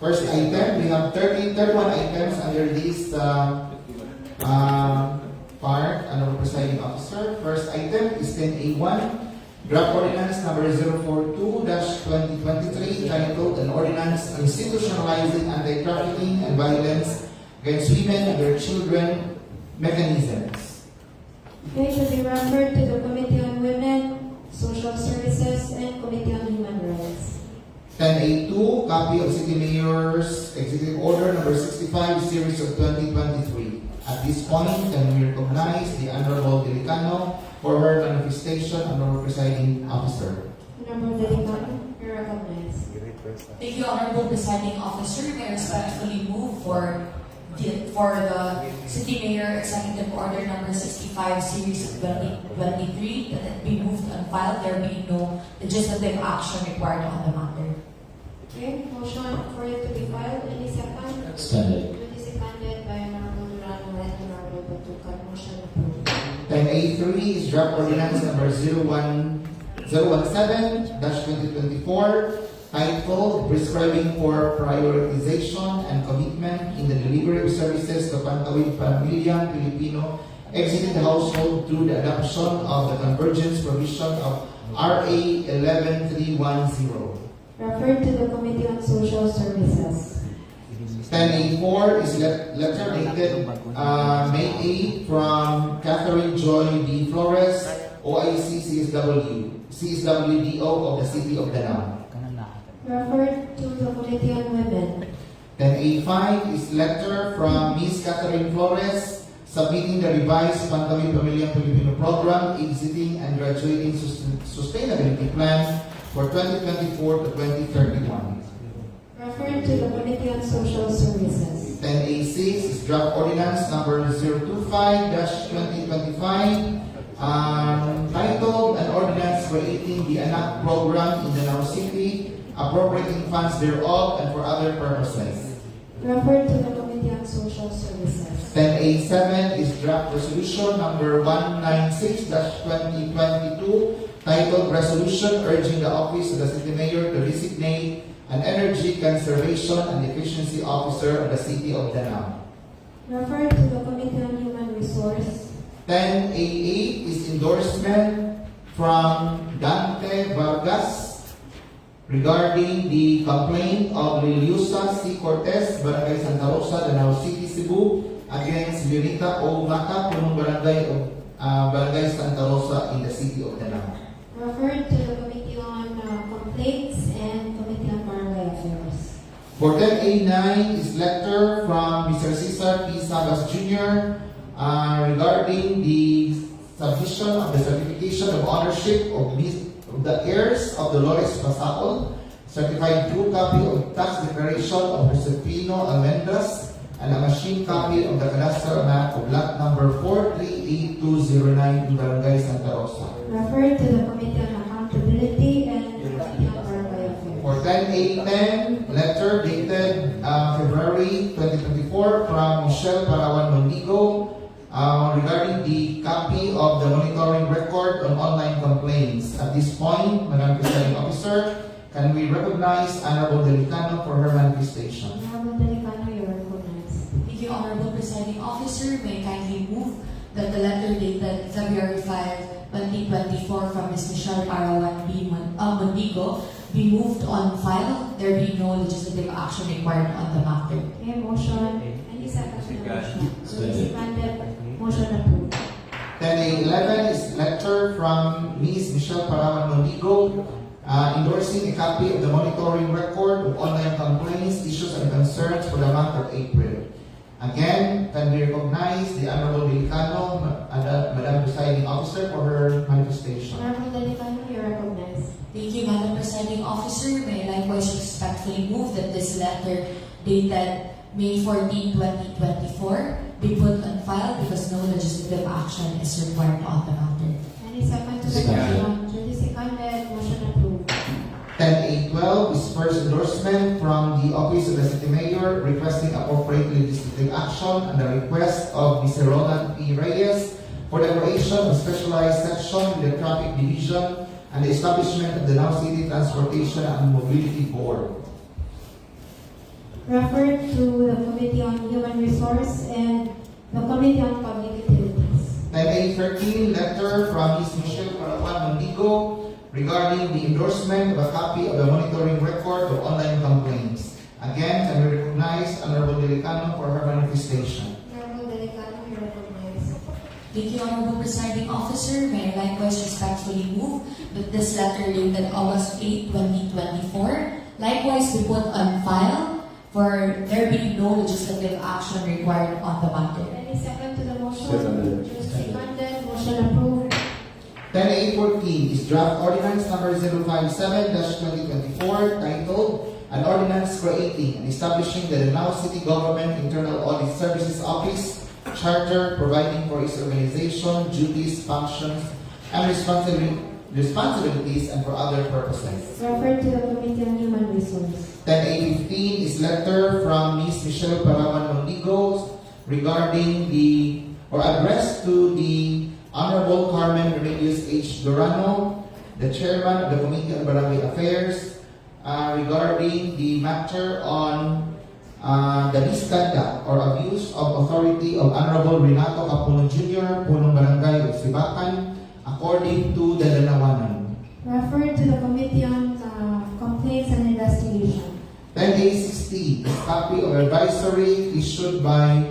First item, we have 31 items under this part, Honorable Presiding Officer. First item is 10A1, Draft Ordinance Number 042-2023, titled An Ordinance Institutionalizing Anti-Trafficking and Violence Against Women and Their Children Mechanisms. Okay, to be referred to the Committee on Women, Social Services, and Committee on Human Rights. 10A2, copy of City Mayor's Executive Order Number 65, Series of 2023. At this point, can we recognize the Honorable Delicano for her manifestation, Honorable Presiding Officer. Honorable Delicano, you're recognized. Thank you, Honorable Presiding Officer. May I respectfully move for the City Mayor Executive Order Number 65, Series of 2023, that it be moved and filed, there being no legislative action required on the matter. Okay, motion for it to be filed. Any second? Extended. Duly seconded by Honorable Durano and Honorable Batukan. Motion approved. 10A3 is draft ordinance number 017-2024, titled Prescribing for Prioritization and Commitment in the Delivery of Services to Pantawid Pamilyang Pilipino Exiting the Household through the adoption of the convergence provision of RA 11310. Referred to the Committee on Social Services. 10A4 is letter dated May 8 from Catherine Joy D. Flores, OIC CSWDO of the City of Danao. Referred to the Committee on Women. 10A5 is letter from Ms. Catherine Flores submitting the revised Pantawid Pamilyang Pilipino Program Exiting and Graduating Sustainability Plan for 2024 to 2031. Referred to the Committee on Social Services. 10A6 is draft ordinance number 025-2025, titled An Ordinance Creating the ANAC Program in Danao City, appropriating funds thereof and for other purposes. Referred to the Committee on Social Services. 10A7 is draft resolution number 196-2022, titled Resolution Urging the Office of the City Mayor to designate an Energy Conservation and Efficiency Officer of the City of Danao. Referred to the Committee on Human Resource. 10A8 is endorsement from Dante Vargas regarding the complaint of Liliusa C. Cortez, Barangay Santa Rosa, Danao City, Cebu, against Leonita O. Maka, punong barangay of Barangay Santa Rosa in the City of Danao. Referred to the Committee on Complaints and Committee on Barangay Affairs. For 10A9 is letter from Mr. Cesar P. Sabas Jr. Regarding the submission of the certification of ownership of the heirs of Dolores Pasaol, certified true copy of tax declaration of Josefino Almendras, and a machine copy of the cadastral map of lot number 438209 in Barangay Santa Rosa. Referred to the Committee on Accountability and Committee on Barangay Affairs. For 10A10, letter dated February 2024 from Michelle Parawan Mondigo regarding the copy of the monitoring record on online complaints. At this point, Madam Presiding Officer, can we recognize Honorable Delicano for her manifestation? Honorable Delicano, you are recognized. Thank you, Honorable Presiding Officer. May I kindly move that the letter dated February 5, 2024 from Ms. Michelle Parawan B. Mondigo be moved on file. There be no legislative action required on the matter. Okay, motion. Any second to the motion? Duly seconded. Motion approved. 10A11 is letter from Ms. Michelle Parawan Mondigo endorsing a copy of the monitoring record of online complaints, issues, and concerns for the month of April. Again, can we recognize the Honorable Delicano, Madam Presiding Officer, for her manifestation? Honorable Delicano, you are recognized. Thank you, Madam Presiding Officer. May I likewise respectfully move that this letter dated May 14, 2024 be put on file because no legislative action is required on the matter. Any second to the Seconded. motion? Duly seconded. Motion approved. 10A12 is first endorsement from the Office of the City Mayor requesting appropriate legislative action and the request of Mr. Ronald P. Reyes for the creation of a specialized section with the Traffic Division and the establishment of the Danao City Transportation and Mobility Board. Referred to the Committee on Human Resource and the Committee on Public Utilities. 10A13, letter from Ms. Michelle Parawan Mondigo regarding the endorsement of a copy of the monitoring record of online complaints. Again, can we recognize Honorable Delicano for her manifestation? Honorable Delicano, you are recognized. Thank you, Honorable Presiding Officer. May I likewise respectfully move that this letter dated August 8, 2024 likewise be put on file for there being no legislative action required on the matter. Any second to the motion? Seconded. Duly seconded. Motion approved. 10A14 is draft ordinance number 057-2024 titled An Ordinance Creating and Establishing the Danao City Government Internal Audit Services Office Charter, providing for its organization, duties, functions, and responsibilities and for other purposes. Referred to the Committee on Human Resource. 10A15 is letter from Ms. Michelle Parawan Mondigo regarding addressed to the Honorable Carmen Remedios H. Durano, the Chairman of the Committee on Barangay Affairs, regarding the matter on the misconduct or abuse of authority of Honorable Renato Capuno Jr., Punong Barangay of Sibacan, according to the Lanawanan. Referred to the Committee on Complaints and Investigation. 10A16 is copy of advisory issued by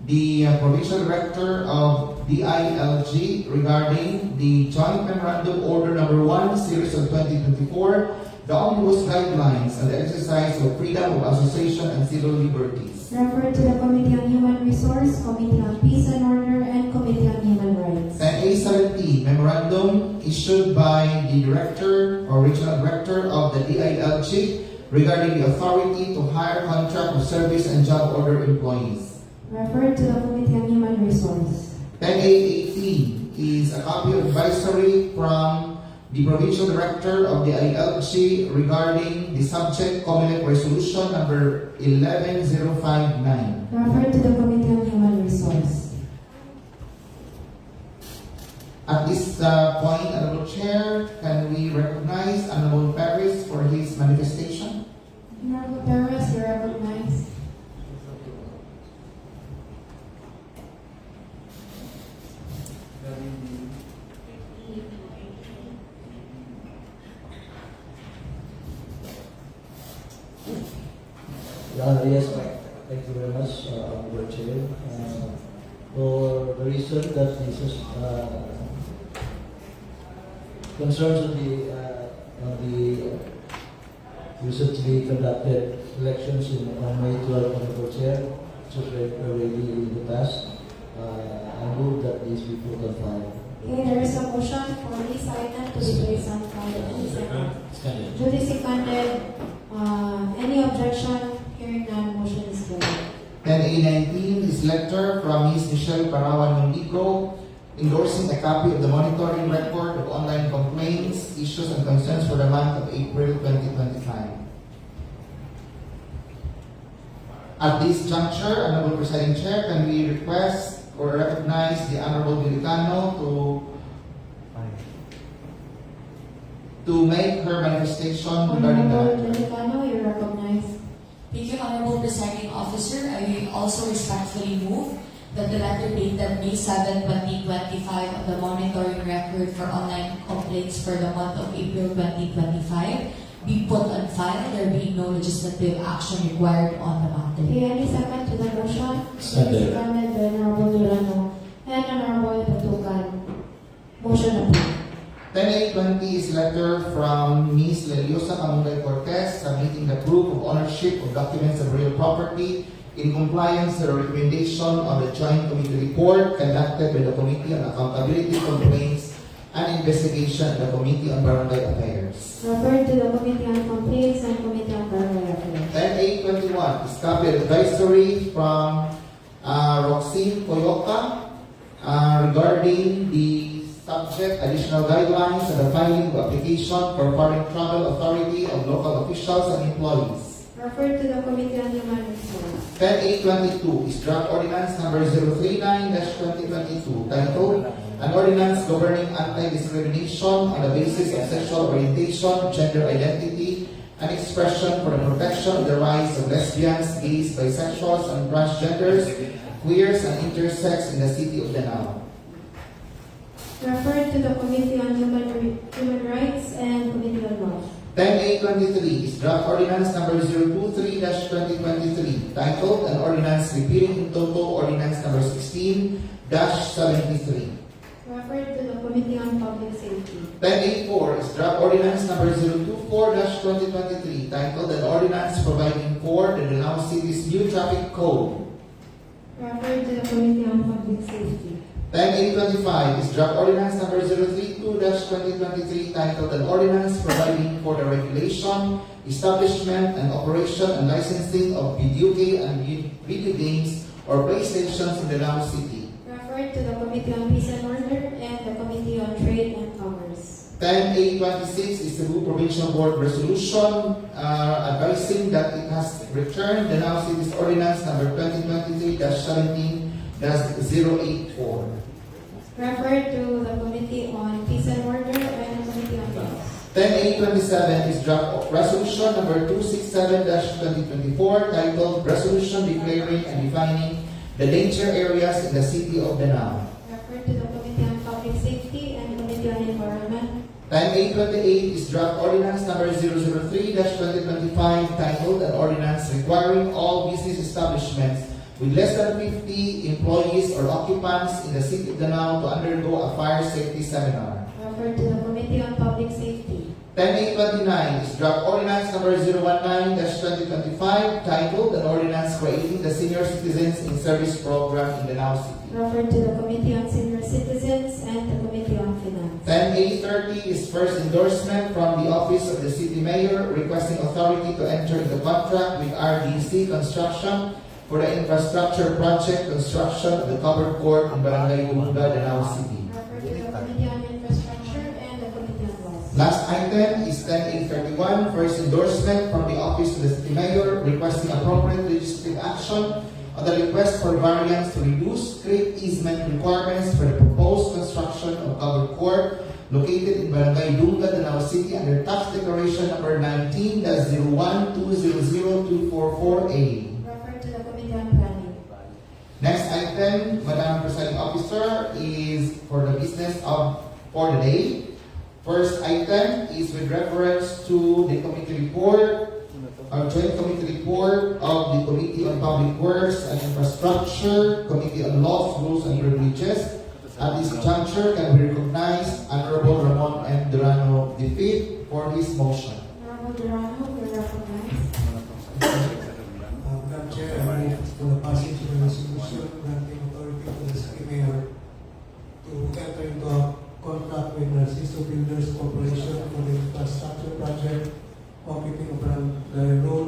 the Provincial Director of DILG regarding the Joint Memorandum Order Number 1, Series of 2024, the Omnibus Guidelines on the exercise of freedom of association and civil liberties. Referred to the Committee on Human Resource, Committee on Peace and Order, and Committee on Human Rights. And A17, memorandum issued by the Director or Regional Director of the DILG regarding the authority to hire contract of service and job order employees. Referred to the Committee on Human Resource. 10A18 is a copy of advisory from the Provincial Director of the ILG regarding the subject COMELEC Resolution number 11059. Referred to the Committee on Human Resource. At this point, Honorable Chair, can we recognize Honorable Paris for his manifestation? Honorable Perez, you recognize. Yes, thank you very much, Honorable Chair. For the reason that this is concerns of the recently conducted elections on May 12, Honorable Chair, which was already in the past, I move that these be put on file. Okay, there is a motion for this item to be placed on file. Duly seconded. Any objection? Hearing none, motion is carried. 10A19 is letter from Ms. Michelle Parawan Mondigo endorsing a copy of the monitoring record of online complaints, issues, and concerns for the month of April 2025. At this juncture, Honorable Presiding Chair, can we request or recognize the Honorable Bilicano to make her manifestation regarding Honorable the Delicano, you recognize. Thank you, Honorable Presiding Officer. I also respectfully move that the letter dated May 7, 2025 of the monitoring record for online complaints for the month of April 2025 be put on file, there being no legislative action required on the matter. Okay, any second to the motion? Second. Seconded by Honorable Durano and Honorable Patukan. Motion approved. 10A20 is letter from Ms. Leliosa Camungay Cortez submitting the proof of ownership of documents of real property in compliance with the recommendation of the Joint Committee report conducted by the Committee on Accountability, Complaints, and Investigation of the Committee on Barangay Affairs. Referred to the Committee on Complaints and Committee on Barangay Affairs. 10A21 is copy of advisory from Roxine Coyoca regarding the subject additional guidelines on the filing of application for foreign travel authority of local officials and employees. Referred to the Committee on Human Resource. 10A22 is draft ordinance number 039-2022 titled An Ordinance Governing Anti-Discrimination on the Basis of Sexual Orientation, Gender Identity, and Expression for the Protection of the Rights of Lesbians, Gays, Bisexuals, and Transgenders, Queers, and Intersex in the City of Danao. Referred to the Committee on Human Rights and Committee on Law. 10A23 is draft ordinance number 023-2023 titled An Ordinance Repealing in Toto Ordinance number 16-73. Referred to the Committee on Public Safety. 10A4 is draft ordinance number 024-2023 titled An Ordinance Providing for the Danao City's New Traffic Code. Referred to the Committee on Public Safety. 10A25 is draft ordinance number 032-2023 titled An Ordinance Providing for the Regulation, Establishment, and Operation and Licensing of video and video games or playstations in the Danao City. Referred to the Committee on Peace and Order and the Committee on Trade and Commerce. 10A26 is the Cebu Provincial Board Resolution advising that it has returned the Now City's Ordinance number 2023-17-084. Refer to the Committee on Peace and Order and the Committee on Laws. 10A27 is draft resolution number 267-2024 titled Resolution Declaring and Defining the Danger Areas in the City of Danao. Refer to the Committee on Public Safety and Committee on Environment. 10A28 is draft ordinance number 003-2025 titled An Ordinance Requiring All Business Establishments with less than 50 employees or occupants in the City of Danao to undergo a fire safety seminar. Refer to the Committee on Public Safety. 10A29 is draft ordinance number 019-2025 titled An Ordinance Creating the Senior Citizens in Service Program in Danao City. Refer to the Committee on Senior Citizens and the Committee on Finance. 10A30 is first endorsement from the Office of the City Mayor requesting authority to enter into contract with RDC Construction for the infrastructure project construction of the covered court in Barangay Dumunda, Danao City. Refer to the Committee on Infrastructure and the Committee on Laws. Last item is 10A31, first endorsement from the Office of the City Mayor requesting appropriate legislative action on the request for variance to reduce create easement requirements for the proposed construction of covered court located in Barangay Dumunda, Danao City under tax declaration number 19-01200244A. Refer to the Committee on Planning. Next item, Madam Presiding Officer, is for the business of for the day. First item is with reference to the committee report, our joint committee report of the Committee on Public Works and Infrastructure, Committee on Laws, Rules and Privileges. At this juncture, can we recognize Honorable Ramon M. Durano V. for his motion. Honorable Durano, will recognize. Madam Chair, I move for the passage of the resolution granting authority to the City Mayor to enter into a contract with Narciso Builders Corporation for the infrastructure project located on Barangay Road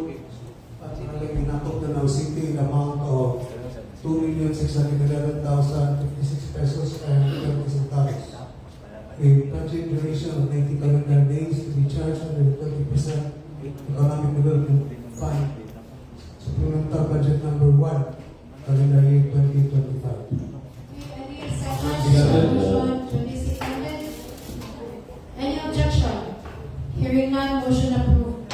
at Barangay Pinacop, Danao City in the amount of 2,611,056 pesos and 20 centavos. A project duration of 90 calendar days to be charged under the 20% Economic Development Fund. Supplemental budget number 1, calendar year 2025. Any second to the motion to be seconded? Any objection? Hearing none, motion approved.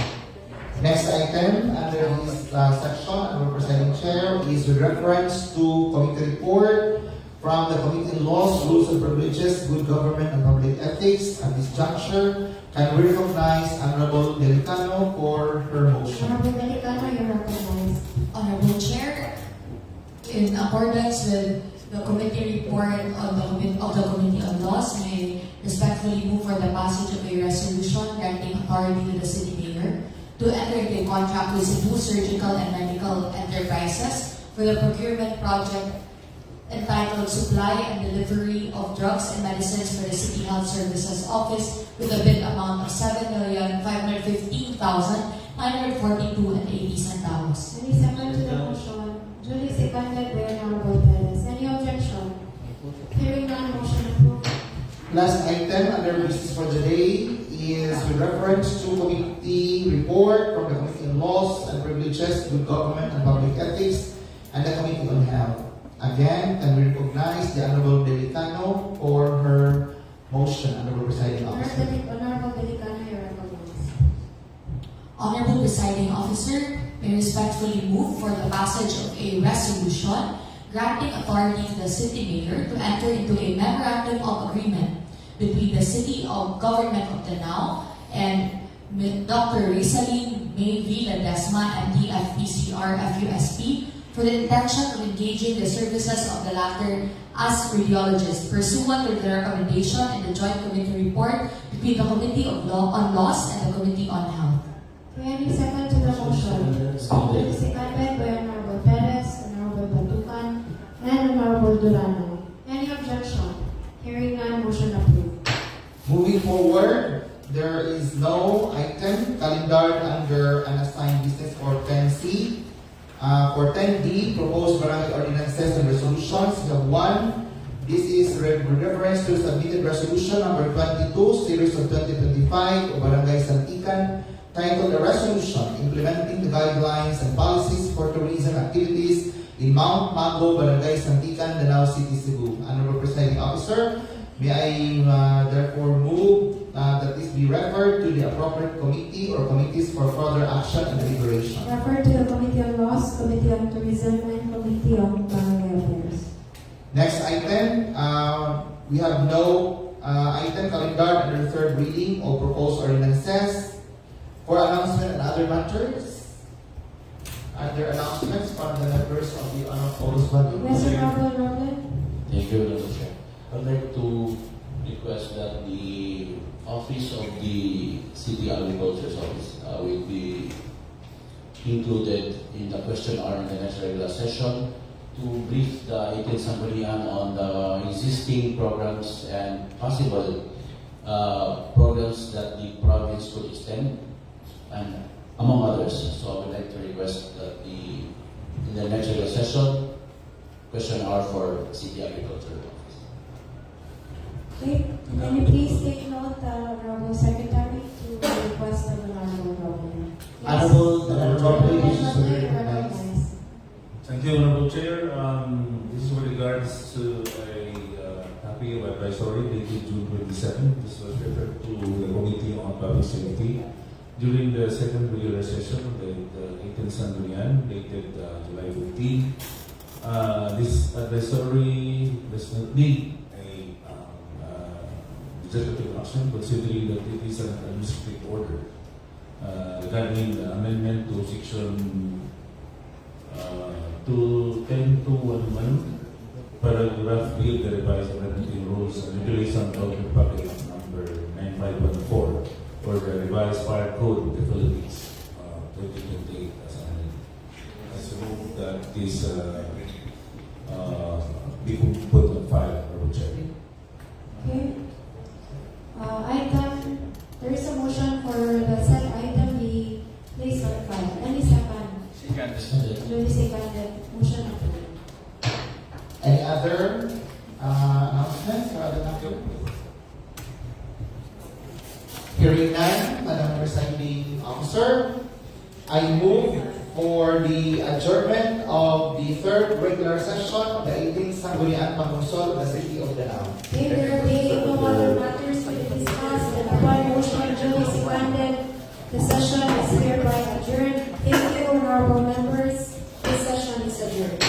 Next item under this section, our presiding chair, is with reference to committee report from the Committee on Laws, Rules and Privileges, Good Government and Public Ethics. At this juncture, can we recognize Honorable Delicano for her motion? Honorable Delicano, you recognize. Honorable Chair, in accordance with the committee report of the Committee on Laws, may respectfully move for the passage of a resolution granting authority to the City Mayor to enter into a contract with Cebu Surgical and Medical Enterprises for the procurement project entitled Supply and Delivery of Drugs and Medicines for the City Health Services Office with a bid amount of 7,515,942.80 centavos. Any second to the motion? Duly seconded by Honorable Perez. Any objection? Hearing none, motion approved. Last item under business for the day is with reference to committee report from the Committee on Laws and Privileges, Good Government and Public Ethics, and the Committee on Health. Again, can we recognize the Honorable Delicano for her motion, Honorable Presiding Officer. Honorable Delicano, you recognize. Honorable Presiding Officer, may respectfully move for the passage of a resolution granting authority to the City Mayor to enter into a memorandum of agreement between the City of Government of Danao and Dr. Rizaline May V. Ledesma and DFPCR FUSP for the intention of engaging the services of the latter as radiologists pursuant to the recommendation in the joint committee report between the Committee on Laws and the Committee on Health. Any second to the motion? Duly seconded by Honorable Perez, Honorable Batucan, and Honorable Durano. Any objection? Hearing none, motion approved. Moving forward, there is no item calendared under unassigned business for 10C. For 10D, proposed barangay ordinances and resolutions. We have one. This is is reference to submitted resolution number 22, series of 2025 of Barangay Santican, titled A Resolution Implementing the Guidelines and Policies for Tourism Activities in Mount Mago, Barangay Santican, Danao City, Cebu. Honorable Presiding Officer, may I therefore move that this be referred to the appropriate committee or committees for further action and deliberation. Refer to the Committee on Laws, Committee on Tourism, and Committee on Barangay Affairs. Next item, we have no item calendar under third reading or proposed ordinances. For announcement and other matters, are there announcements from the members of the unopposed body? Yes, Honorable Robin. Thank you, Mr. Chair. I'd like to request that the office of the City Agriculture's Office will be included in the question hour in the next regular session to brief the 18th Sangguniang on the existing programs and possible programs that the province could extend, and among others. So I would like to request that in the next regular session, question hour for City Agriculture Office. Okay, can you please take note, Honorable Secretary, to the request of Honorable Robin? Honorable Robin, this is to be recognized. recognized. Thank you, Honorable Chair. This is with regards to a copy of advisory dated June 27. This was referred to the Committee on Public Safety during the second regular session of the 18th Sangguniang dated July 15. This advisory does not need a legislative action, considering that it is an administrative order regarding the amendment to section 210.211, paragraph 8, the revised operating rules and regulations of the Republic number 9514, for the revised fire code of the Philippines 2028 as amended. I hope that this be put on file, Honorable Chair. Okay. Item, there is a motion for the said item be placed on file. Any second? Duly seconded. Motion approved. Any other announcements or other matters? Hearing none, Madam Presiding Officer, I move for the adjournment of the third regular session of the 18th Sangguniang Pangungsod of the City of Danao. Okay, there being no other matters to be discussed, and upon motion duly seconded, the session is hereby adjourned. Thank you, honorable members. This session is adjourned.